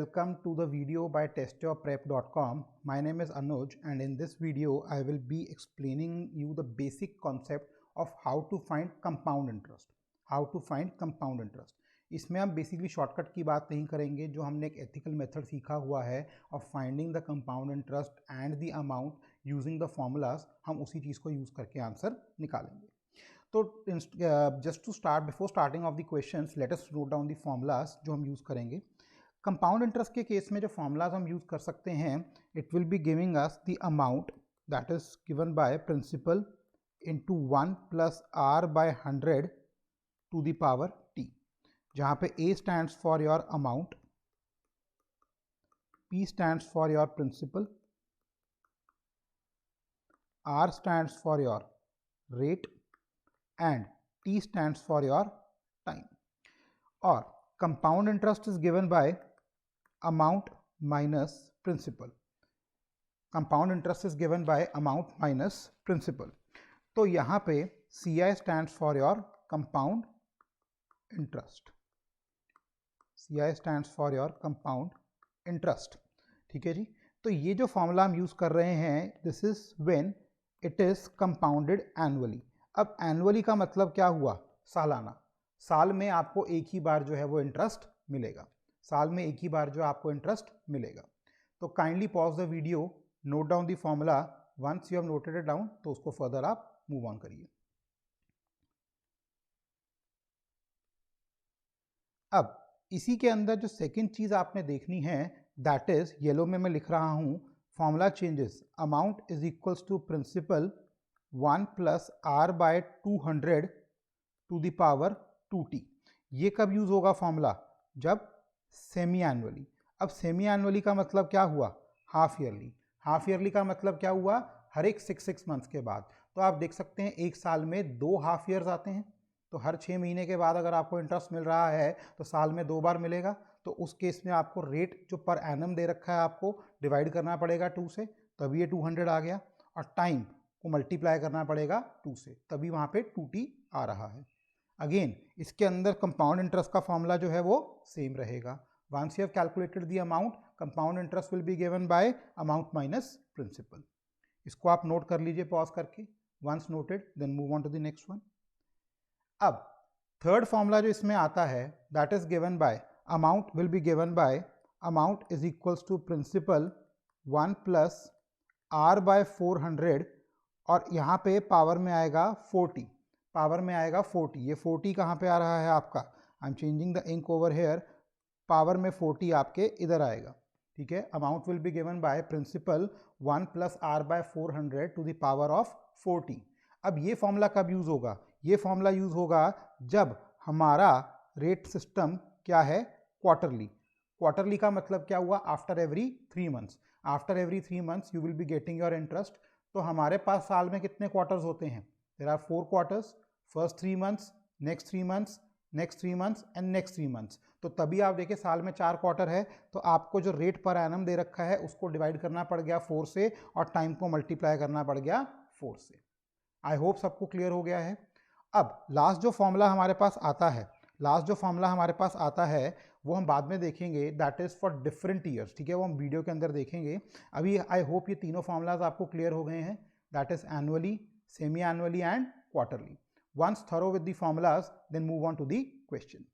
welcome to the video by testyourprep.com. My name is Anuj, and in this video I will be explaining you the basic concept of how to find compound interest. इसमें हम basically shortcut की बात नहीं करेंगे. जो हमने एक ethical method सीखा हुआ है of finding the compound interest and the amount using the formulas, हम उसी चीज़ को यूज़ करके आंसर निकालेंगे. तो just to start, before starting of the questions, let us note down the formulas जो हम यूज़ करेंगे. कंपाउंड इंटरेस्ट के केस में जो फॉर्मूलाज हम यूज़ कर सकते हैं, it will be giving us the amount that is given by principal into 1 plus r by 100 to the power t, जहाँ पे A stands for your amount, P stands for your principal, R stands for your rate and T stands for your time. Or compound interest is given by amount minus principal. Compound interest is given by amount minus principal. तो यहाँ पे CI stands for your compound interest. CI stands for your compound interest. ठीक है जी. तो ये जो formula हम यूज़ कर रहे हैं, this is when it is compounded annually. अब एनुअली का मतलब क्या हुआ? सालाना. साल में आपको एक ही बार जो है वो इंटरेस्ट मिलेगा. साल में एक ही बार जो आपको इंटरेस्ट मिलेगा. तो kindly pause the video, note down the formula. Once you have noted it down तो उसको फर्दर आप मूव ऑन करिए. अब इसी के अंदर जो सेकंड चीज़ आपने देखनी है, दैट इज येलो में मैं लिख रहा हूँ, formula changes. Amount is equals to principal 1 plus r by 200 to the power 2t. ये कब यूज़ होगा फॉर्मूला? जब सेमी एनुअली. अब सेमी एनुअली का मतलब क्या हुआ? Half yearly. हाफ ईयरली का मतलब क्या हुआ? हर एक 6 मंथ्स के बाद. तो आप देख सकते हैं एक साल में 2 हाफ ईयर्स आते हैं. तो हर 6 महीने के बाद अगर आपको इंटरेस्ट मिल रहा है तो साल में 2 बार मिलेगा. तो उस केस में आपको रेट जो पर एनम दे रखा है आपको डिवाइड करना पड़ेगा 2 से, तभी ये 200 आ गया. और टाइम को मल्टीप्लाई करना पड़ेगा 2 से, तभी वहाँ पे 2t आ रहा है. अगेन इसके अंदर कंपाउंड इंटरेस्ट का फॉर्मूला जो है वो सेम रहेगा. Once you have calculated the amount, compound interest will be given by amount minus principal. इसको आप नोट कर लीजिए पॉज करके. Once noted then move on to the next one. अब थर्ड फॉर्मूला जो इसमें आता है, that is given by amount will be given by amount is equals to principal 1 plus r by 400, और यहाँ पे पावर में आएगा 40. पावर में आएगा 40. ये 40 कहाँ पे आ रहा है आपका? I am changing the ink over here. Power में 40 आपके इधर आएगा. ठीक है. Amount will be given by principal 1 plus r by 400 to the power of 40. अब ये फॉर्मूला कब यूज़ होगा? ये फॉर्मूला यूज़ होगा जब हमारा रेट सिस्टम क्या है? क्वार्टरली. क्वार्टरली का मतलब क्या हुआ? After every 3 months. After every 3 months you will be getting your interest. तो हमारे पास साल में कितने क्वार्टर्स होते हैं? There are 4 quarters. First 3 months, next 3 months, next 3 months and next 3 months. तो तभी आप देखिए साल में 4 क्वार्टर है, तो आपको जो रेट पर एनम दे रखा है उसको डिवाइड करना पड़ गया 4 से, और टाइम को मल्टीप्लाई करना पड़ गया 4 से. आई होप सबको क्लियर हो गया है. अब लास्ट जो फॉर्मूला हमारे पास आता है, वो हम बाद में देखेंगे. That is for different years. ठीक है, वो हम वीडियो के अंदर देखेंगे. अभी आई होप ये तीनों फॉर्मूलाज आपको क्लियर हो गए हैं. That is annually, semi annually and quarterly. Once through with the formulas, then move on to the question.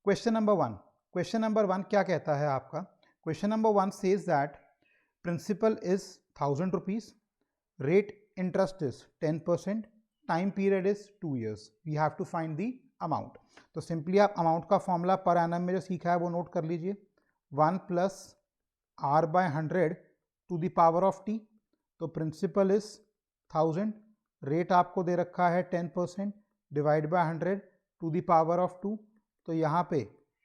Question number 1 क्या कहता है आपका? Question number 1 says that principal is 1000 rupees, rate interest is 10%, time period is 2 years. We have to find the amount. तो simply आप amount का formula per annum में जो सीखा है वो नोट कर लीजिए. 1 plus r by 100 to the power of t. तो प्रिंसिपल इज 1000, रेट आपको दे रखा है 10%, divide by 100 to the power of 2. तो यहाँ पे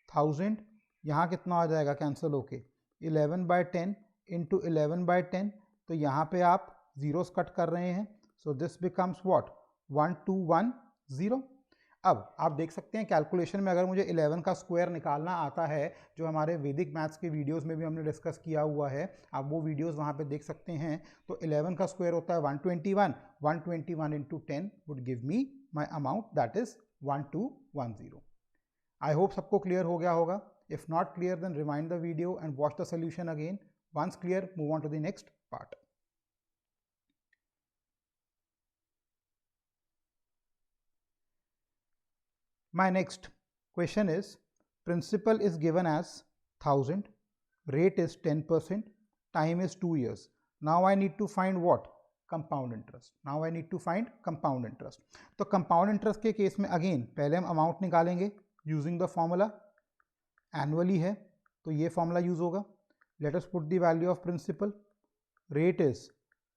1000, यहाँ कितना आ जाएगा कैंसिल होके? 11 बाय 10 इंटू 11 बाय 10. तो यहाँ पे आप जीरोस कट कर रहे हैं. सो दिस बिकम्स व्हाट? 1210. अब आप देख सकते हैं कैलकुलेशन में अगर मुझे 11 का स्क्वायर निकालना आता है, जो हमारे वैदिक मैथ्स के वीडियोस में भी हमने डिस्कस किया हुआ है, आप वो वीडियोस वहाँ पे देख सकते हैं. तो 11 का स्क्वायर होता है 121. 121 into 10 would give me my amount, that is 1210. I hope सबको क्लियर हो गया होगा. If not clear then remind the video and watch the solution again. Once clear, move on to the next part. My next question is, principal is given as 1000, rate is 10%, time is 2 years. Now I need to find what? Compound interest. Now I need to find compound interest. तो compound interest के case में again पहले हम amount निकालेंगे using the formula. Annually है तो ये formula use होगा. Let us put the value of principal. Rate is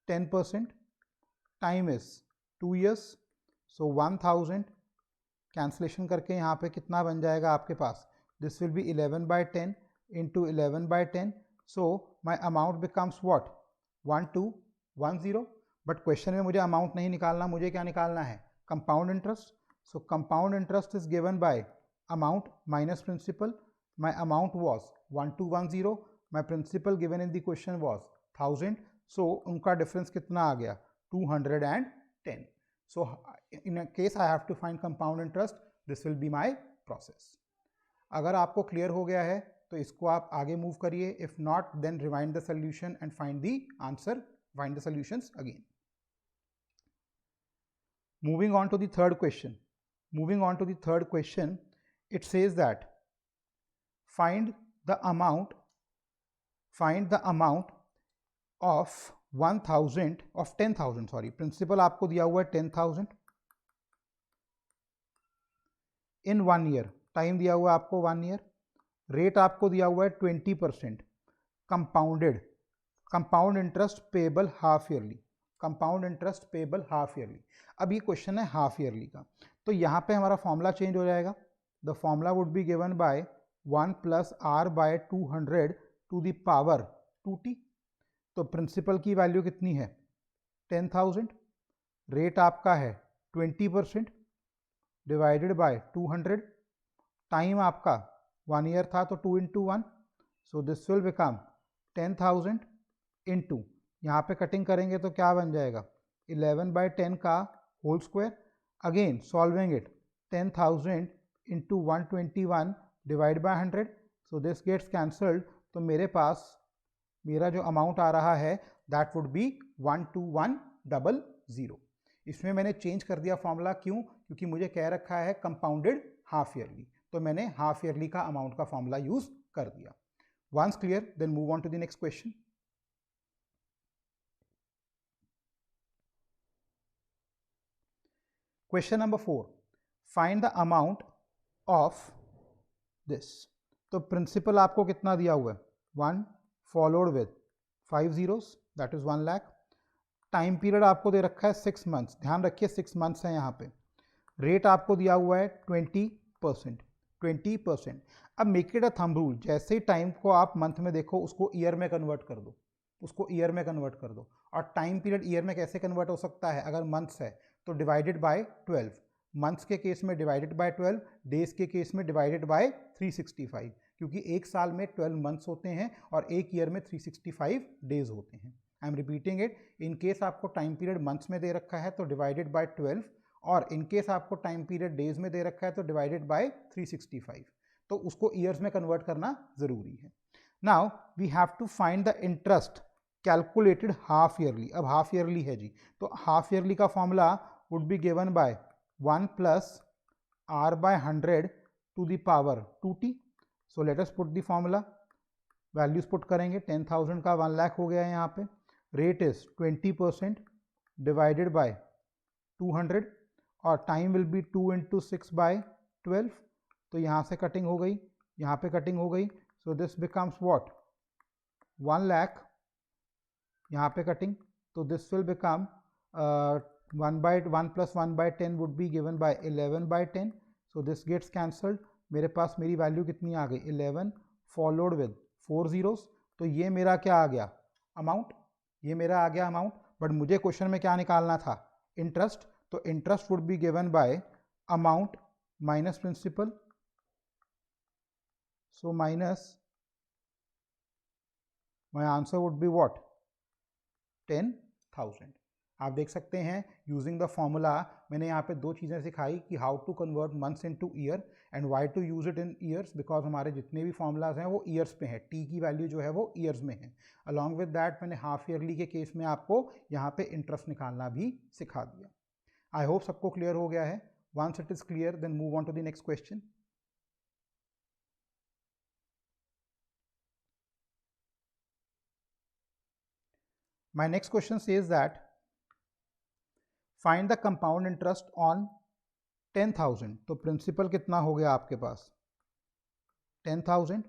10%, time is 2 years. So 1000 cancellation करके यहाँ पे कितना बन जाएगा आपके पास? This will be 11/10 into 11/10. So my amount becomes what? 1210. But question में मुझे अमाउंट नहीं निकालना, मुझे क्या निकालना है? Compound interest. So compound interest is given by amount minus principal. My amount was 1210. My principal given in the question was 1000. So उनका difference कितना आ गया? 210. So in a case I have to find compound interest, this will be my process. अगर आपको clear हो गया है तो इसको आप आगे मूव करिए. If not then rewind the solution and find the answer, find the solutions again. Moving on to the third question. Moving on to the third question, it says that find the amount of 1000 of 10,000, sorry principal आपको दिया हुआ है 10,000 इन 1 year. Time दिया हुआ है आपको 1 year. Rate आपको दिया हुआ है 20%. Compounded, compound interest payable half yearly. Compound interest payable half yearly. अब ये क्वेश्चन है हाफ ईयरली का, तो यहाँ पे हमारा फॉर्मूला चेंज हो जाएगा. The formula would be given by 1 + r/200 to the power 2t. तो प्रिंसिपल की वैल्यू कितनी है? 10,000. रेट आपका है 20% डिवाइडेड बाय 200. टाइम आपका 1 ईयर था तो 2 × 1. So this will become 10,000 into, यहाँ पे कटिंग करेंगे तो क्या बन जाएगा? 11/10 का whole square. Again solving it, 10,000 into 121 divide by 100. So this gets cancelled. तो मेरे पास मेरा जो अमाउंट आ रहा है दैट वुड बी 12100. इसमें मैंने चेंज कर दिया फॉर्मूला. क्यों? क्योंकि मुझे कह रखा है कंपाउंडेड हाफ ईयरली, तो मैंने हाफ ईयरली का अमाउंट का फॉर्मूला यूज कर दिया. Once clear, then move on to the next question. Question number 4, find the amount of this. तो प्रिंसिपल आपको कितना दिया हुआ है? 1 followed with 5 zeros, that is 1 lakh. Time period आपको दे रखा है 6 months. ध्यान रखिए 6 months है यहाँ पे. रेट आपको दिया हुआ है 20%. 20%. अब make it a thumb rule, जैसे ही टाइम को आप मंथ में देखो उसको ईयर में कन्वर्ट कर दो, उसको ईयर में कन्वर्ट कर दो. और टाइम पीरियड ईयर में कैसे कन्वर्ट हो सकता है? अगर मंथ्स है तो डिवाइडेड बाय 12. मंथ्स के केस में डिवाइडेड बाय 12, डेज के केस में डिवाइडेड बाय 365, क्योंकि एक साल में 12 मंथ्स होते हैं और एक ईयर में 365 डेज होते हैं. I am repeating it. In case आपको टाइम पीरियड मंथ्स में दे रखा है तो डिवाइडेड बाय 12, और इन केस आपको टाइम पीरियड डेज में दे रखा है तो डिवाइडेड बाय 365. तो उसको ईयर्स में कन्वर्ट करना जरूरी है. Now we have to find the interest calculated half yearly. अब हाफ ईयरली है जी, तो हाफ ईयरली का formula would be given by 1 + r/100 to the power 2t. So let us put the formula. Values put करेंगे. 10,000 का 1 लाख हो गया है यहाँ पे. रेट इज 20% डिवाइडेड बाय 200, और टाइम विल बी 2 × 6/12. तो यहाँ से कटिंग हो गई, यहाँ पे कटिंग हो गई. So this becomes what? 1 lakh. यहाँ पे कटिंग, तो this will become 1 + 1/10 would be given by 11/10. So this gets cancelled. मेरे पास मेरी वैल्यू कितनी आ गई? 11 फॉलोड विद 4 zeros. तो ये मेरा क्या आ गया? अमाउंट. ये मेरा आ गया अमाउंट. बट मुझे क्वेश्चन में क्या निकालना था? इंटरेस्ट. तो interest would be given by amount minus principal. So minus, my answer would be what? 10,000. आप देख सकते हैं यूजिंग द फॉर्मूला मैंने यहाँ पे दो चीज़ें सिखाई कि how to convert months into year and why to use it in years, because हमारे जितने भी फॉर्मूलाज हैं वो ईयर्स पे हैं, टी की वैल्यू जो है वो ईयर्स में है। अलॉन्ग विद दैट मैंने हाफ ईयरली के केस में आपको यहाँ पे इंटरेस्ट निकालना भी सिखा दिया। आई होप सबको क्लियर हो गया है। Once it is clear then move on to the next question. My next question says that find the compound interest on 10,000। तो प्रिंसिपल कितना हो गया आपके पास 10,000,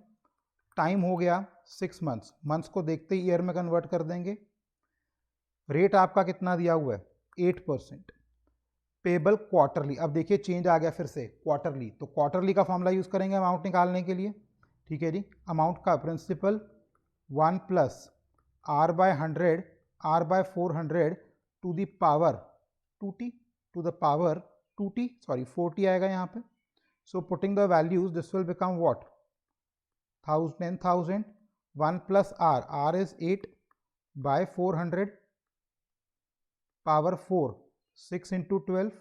टाइम हो गया 6 मंथ्स, मंथ्स को देखते ही ईयर में कन्वर्ट कर देंगे। रेट आपका कितना दिया हुआ है 8%। पेबल क्वार्टरली, अब देखिए चेंज आ गया फिर से क्वार्टरली, तो क्वार्टरली का फॉर्मूला यूज करेंगे अमाउंट निकालने के लिए। ठीक है जी, अमाउंट का principal 1 plus r by 100 r by 400 to the power 2t to the power 2t, sorry 4t आएगा यहाँ पे। So putting the values this will become what 10,000 1 plus r is 8 by 400 power 4 6 into 12।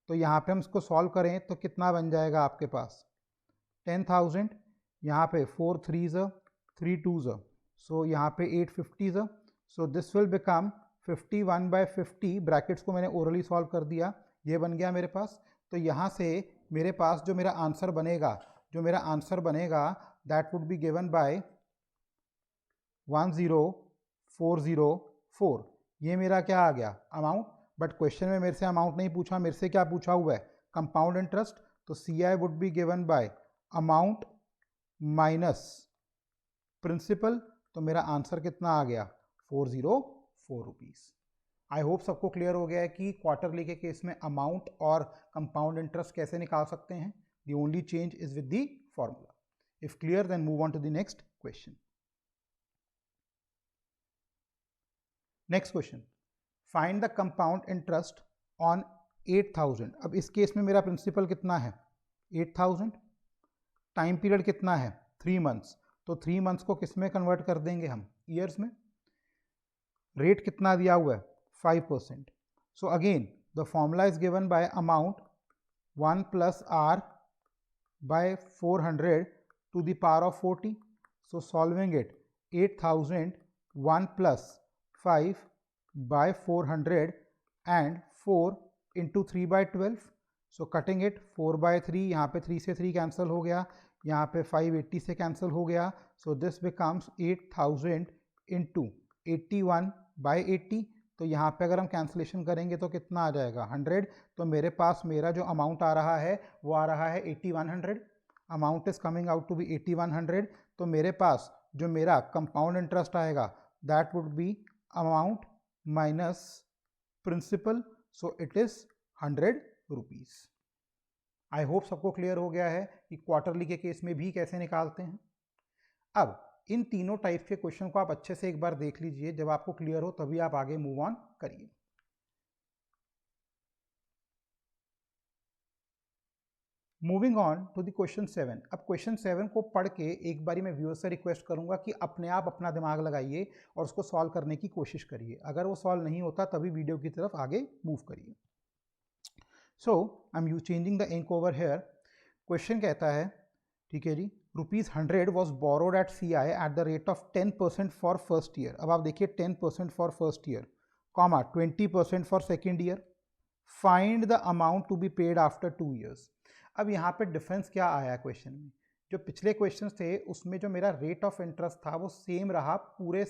तो यहाँ पे हम इसको solve करें तो कितना बन जाएगा आपके पास 10,000, यहाँ पे 4 3s 3 2s, सो यहाँ पे 850s, so this will become 51 by 50। Brackets को मैंने ओरली सॉल्व कर दिया, ये बन गया मेरे पास। तो यहाँ से मेरे पास जो मेरा आंसर बनेगा that would be given bye 10404। ये मेरा क्या आ गया अमाउंट, बट क्वेश्चन में मेरे से अमाउंट नहीं पूछा, मेरे से क्या पूछा हुआ है कंपाउंड इंटरेस्ट। तो CI would be given by amount minus principal. तो मेरा आंसर कितना आ गया 404 रुपीज़। आई होप सबको क्लियर हो गया है कि क्वार्टरली के केस में अमाउंट और कंपाउंड इंटरेस्ट कैसे निकाल सकते हैं। The only change is with the formula. If clear then move on to the next question. Next question, find the compound interest on 8,000। अब इस केस में मेरा प्रिंसिपल कितना है 8,000, टाइम पीरियड कितना है 3 मंथ्स, तो 3 मंथ्स को किस में कन्वर्ट कर देंगे हम ईयर्स में। रेट कितना दिया हुआ है 5%। So again the formula is given by amount 1 plus r by 400 to the power of 40। So solving it 8,000 1 plus 5 by 400 and 4 into 3 by 12। So cutting it 4 by 3, यहाँ पे 3 से 3 कैंसिल हो गया, यहाँ पे 580 से कैंसिल हो गया। सो दिस बिकम्स 8,000 इंटू 81 बाई 80। तो यहाँ पे अगर हम कैंसिलेशन करेंगे तो कितना आ जाएगा 100। तो मेरे पास मेरा जो अमाउंट आ रहा है वो आ रहा है 8100। Amount is coming out to be 8100। तो मेरे पास जो मेरा कंपाउंड इंटरेस्ट आएगा that would be amount minus principal, so it is 100 rupees. I hope सबको क्लियर हो गया है कि क्वार्टरली के केस में भी कैसे निकालते हैं। अब इन तीनों टाइप के क्वेश्चन को आप अच्छे से एक बार देख लीजिए, जब आपको क्लियर हो तभी आप आगे मूव ऑन करिए। Moving on to the question 7। अब क्वेश्चन 7 को पढ़ के एक बारी मैं व्यूअर से रिक्वेस्ट करूंगा कि अपने आप अपना दिमाग लगाइए और उसको सॉल्व करने की कोशिश करिए। अगर वो सॉल्व नहीं होता तभी वीडियो की तरफ आगे मूव करिए। So I am changing the ink over here. Question कहता है, ठीक है जी, ₹100 was borrowed at CI at the rate of 10% for first year. अब आप देखिए 10% for first year, comma 20% for second year. Find the amount to be paid after 2 years. अब यहाँ पे डिफरेंस क्या आया क्वेश्चन में, जो पिछले क्वेश्चन थे उसमें जो मेरा रेट ऑफ इंटरेस्ट था वो सेम रहा पूरे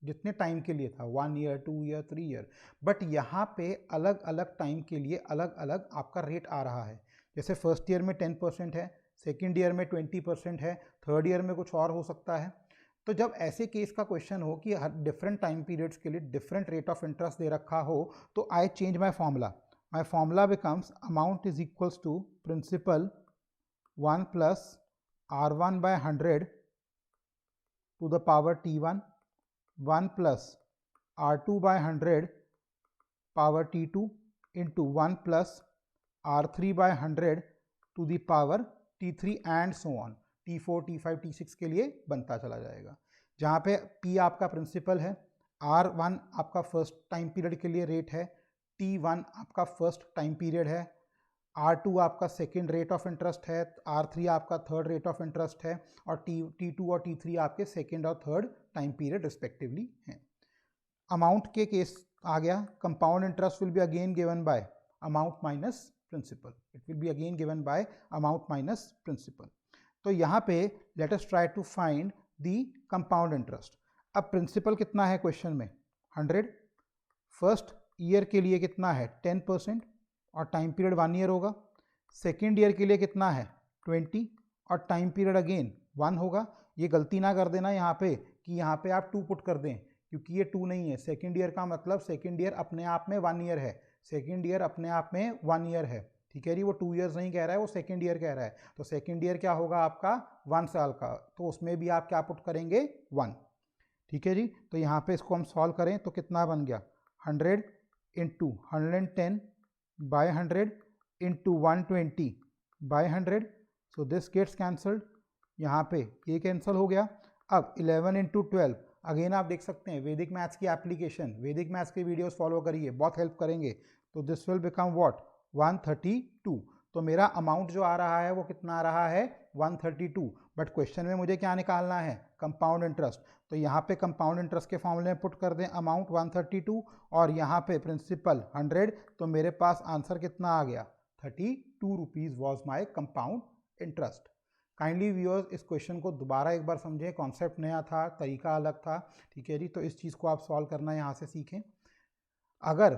जितने टाइम के लिए था, 1 ईयर 2 ईयर 3 ईयर, बट यहाँ पे अलग अलग टाइम के लिए अलग अलग आपका रेट आ रहा है। जैसे फर्स्ट ईयर में 10% है, सेकेंड ईयर में 20% है, थर्ड ईयर में कुछ और हो सकता है। तो जब ऐसे केस का क्वेश्चन हो कि हर डिफरेंट टाइम पीरियड्स के लिए डिफरेंट रेट ऑफ इंटरेस्ट दे रखा हो, तो I change my formula. My formula becomes amount is equals to principal 1 plus R1 by 100 to the power T1, 1 plus R2 by 100 power T2 into 1 plus R3 by 100 to the power T3 and so on, T4 T5 T6 के लिए बनता चला जाएगा। जहाँ पे P आपका principal है, R1 आपका फर्स्ट टाइम पीरियड के लिए रेट है, T1 आपका फर्स्ट टाइम पीरियड है, R2 आपका सेकेंड रेट ऑफ इंटरेस्ट है, R3 आपका थर्ड रेट ऑफ इंटरेस्ट है और T2 और T3 आपके सेकेंड और थर्ड टाइम पीरियड रिस्पेक्टिवली हैं। अमाउंट के केस आ गया, compound interest will be again given by amount minus principal, it will be again given by amount minus principal. तो यहाँ पे let us try to find the compound interest. अब principal कितना है क्वेश्चन में 100, फर्स्ट ईयर के लिए कितना है 10% और टाइम पीरियड 1 ईयर होगा, सेकेंड ईयर के लिए कितना है 20 और टाइम पीरियड अगेन 1 होगा। ये गलती ना कर देना यहाँ पे कि यहाँ पे आप 2 पुट कर दें, क्योंकि ये 2 नहीं है। सेकेंड ईयर का मतलब सेकेंड ईयर अपने आप में 1 ईयर है, सेकेंड ईयर अपने आप में 1 ईयर है, ठीक है जी। वो 2 ईयर्स नहीं कह रहा है, वो सेकेंड ईयर कह रहा है। तो सेकेंड ईयर क्या होगा आपका 1 साल का, तो उसमें भी आप क्या पुट करेंगे 1, ठीक है जी। तो यहाँ पे इसको हम सॉल्व करें तो कितना बन गया 100 into 110 by 100 into 120 by 100, so this gets cancelled, यहाँ पे ये कैंसिल हो गया। अब 11 इंटू 12, अगेन आप देख सकते हैं वैदिक मैथ्स की एप्लीकेशन, वैदिक मैथ्स के वीडियोस फॉलो करिए, बहुत हेल्प करेंगे। तो दिस विल बिकम व्हाट 132। तो मेरा अमाउंट जो आ रहा है वो कितना आ रहा है 132, बट क्वेश्चन में मुझे क्या निकालना है कंपाउंड इंटरेस्ट। तो यहाँ पे कंपाउंड इंटरेस्ट के फॉर्मूले में पुट कर दें अमाउंट 132 और यहाँ पे प्रिंसिपल 100, तो मेरे पास आंसर कितना आ गया 32 rupees was my compound interest. Kindly viewers इस क्वेश्चन को दोबारा एक बार समझें, कॉन्सेप्ट नया था, तरीका अलग था, ठीक है जी। तो इस चीज़ को आप सॉल्व करना यहाँ से सीखें। अगर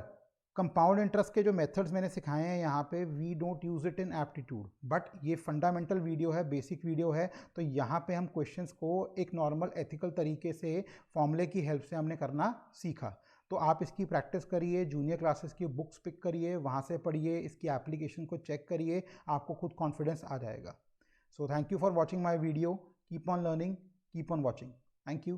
कंपाउंड इंटरेस्ट के जो मेथड्स मैंने सिखाए हैं यहाँ पे, we don't use it in aptitude, but ये फंडामेंटल वीडियो है, बेसिक वीडियो है, तो यहाँ पे हम क्वेश्चंस को एक नॉर्मल एथिकल तरीके से फॉर्मूले की हेल्प से हमने करना सीखा। तो आप इसकी प्रैक्टिस करिए, जूनियर क्लासेस की बुक्स पिक करिए, वहाँ से पढ़िए, इसकी एप्लीकेशन को चेक करिए, आपको खुद कॉन्फिडेंस आ जाएगा। So thank you for watching my video. Keep on learning, keep on watching. Thank you.